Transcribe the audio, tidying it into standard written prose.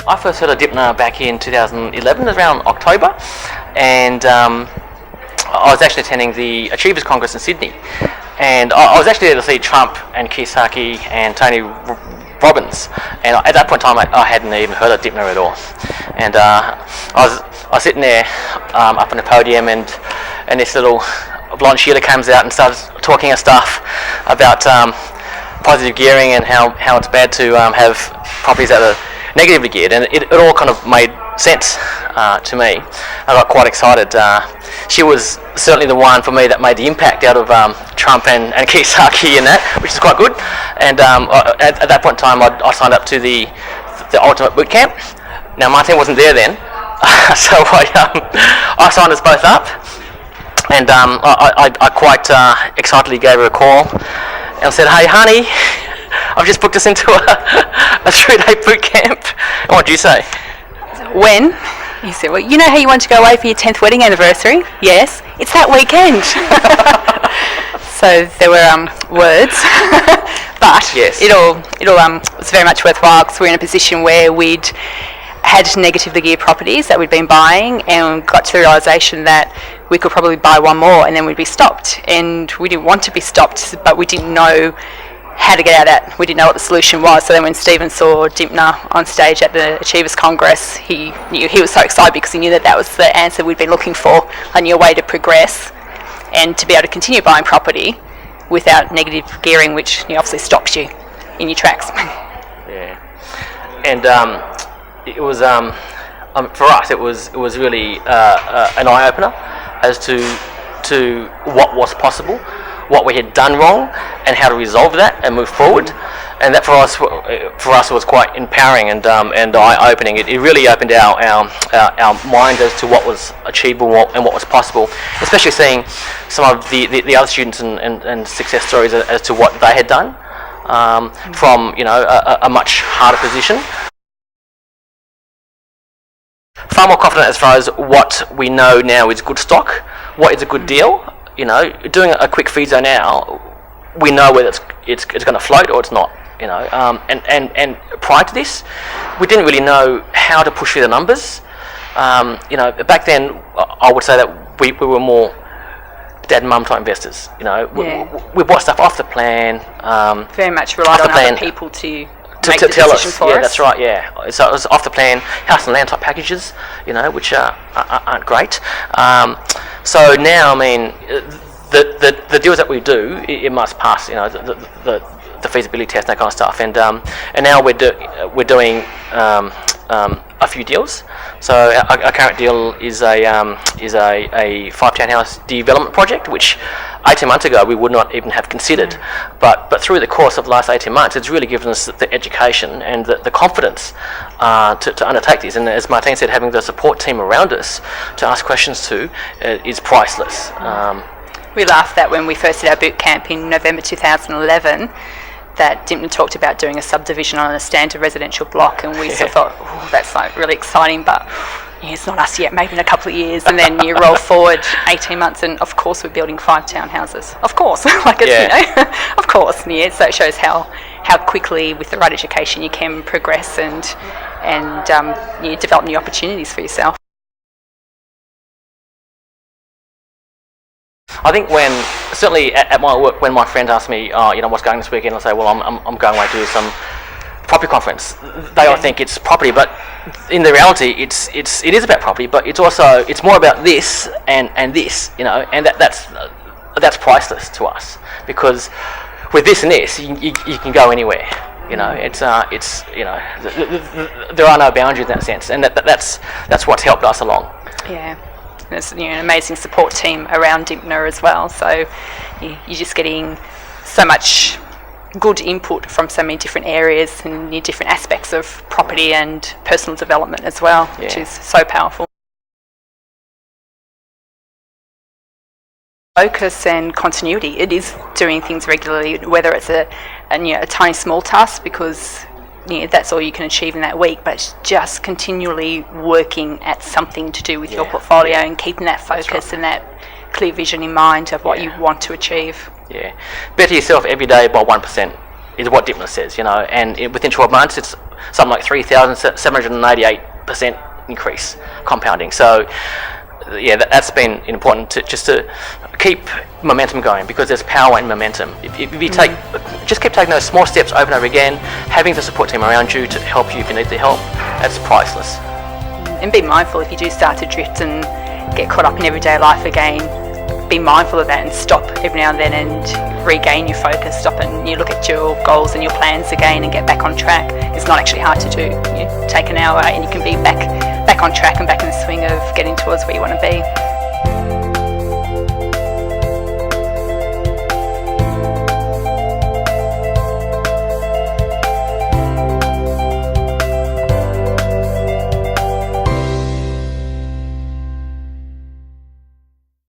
I first heard of Dymphna back in 2011, around October, and I was actually attending the Achievers Congress in Sydney, and I was actually there to see Trump and Kiyosaki and Tony Robbins, and at that point in time I hadn't even heard of Dymphna at all, and I was sitting there up on the podium, and this little blonde Sheila comes out and starts talking us stuff about positive gearing and how it's bad to have properties that are negatively geared, and it all kind of made sense to me. I got quite excited. She was certainly the one for me that made the impact out of Trump and Kiyosaki and that, which is quite good. And at that point in time, I signed up to the Ultimate Boot Camp. Now Martin wasn't there then, so I signed us both up, and I quite excitedly gave her a call and said, "Hey, honey, I've just booked us into a 3-day boot camp." And what do you say? When? He said, "Well, you know how you want to go away for your 10th wedding anniversary?" "Yes, it's that weekend." So there were words, but yes. it all was very much worthwhile, because we're in a position where we'd had negatively geared properties that we'd been buying, and got to the realisation that we could probably buy one more and then we'd be stopped, and we didn't want to be stopped, but we didn't know how to get out of that. We didn't know what the solution was. So then when Stephen saw Dymphna on stage at the Achievers Congress, he was so excited, because he knew that was the answer we'd been looking for, a new way to progress and to be able to continue buying property without negative gearing, which obviously stops you in your tracks. Yeah, and it was for us. It was really an eye opener as to what was possible, what we had done wrong, and how to resolve that and move forward. And that for us was quite empowering and eye-opening. It really opened our mind as to what was achievable and what was possible, especially seeing some of the other students and success stories as to what they had done from a much harder position. Far more confident as far as what we know now is good stock, what is a good deal. Doing a quick feezo now, we know whether it's going to float or it's not. And prior to this, we didn't really know how to push through the numbers. Back then, I would say that we were more dad and mum type investors. We bought stuff off the plan. Very much relied on other people to make the tell decision us. for Yeah, us. that's right. Yeah, so it was off the plan, house and land type packages, which aren't great. So now, I mean, the deals that we do, it must pass, the feasibility test, that kind of stuff. And now we're doing a few deals. So our current deal is a 5-townhouse development project, which 18 months ago we would not even have considered. But through the course of the last 18 months, it's really given us the education and the confidence to undertake this. And as Martine said, having the support team around us to ask questions to is priceless. We laughed that when we first did our boot camp in November 2011, that Dymphna talked about doing a subdivision on a standard residential block, and we sort of thought, oh, that's like really exciting, but it's not us yet, maybe in a couple of years. And then you roll forward 18 months and of course we're building 5 townhouses. Of course, of course. Yeah, so it shows how quickly with the right education you can progress and develop new opportunities for yourself. I think certainly at my work, when my friends ask me, what's going this weekend, I'll say, well, I'm going away to do some property conference. They all think it's property, but in the reality, it is about property, but it's more about this and this, and that's priceless to us, because with this and this, you can go anywhere. There are no boundaries in that sense, and that's what's helped us along. Yeah. There's an amazing support team around Dymphna as well, so you're just getting so much good input from so many different areas and different aspects of property and personal development as well, which is so powerful. Focus and continuity. It is doing things regularly, whether it's a tiny small task, because that's all you can achieve in that week, but it's just continually working at something to do with your portfolio and keeping that focus and that clear vision in mind of what you want to achieve. Yeah, better yourself every day by 1% is what Dymphna says, and within 12 months something like 3,788% increase compounding. So yeah, that's been important to keep momentum going, because there's power in momentum. If you just keep taking those small steps over and over again, having the support team around you to help you if you need the help, that's priceless. And be mindful if you do start to drift and get caught up in everyday life again. Be mindful of that and stop every now and then and regain your focus. Stop and you look at your goals and your plans again and get back on track. It's not actually hard to do. You take an hour and you can be back on track and back in the swing of getting towards where you want to be.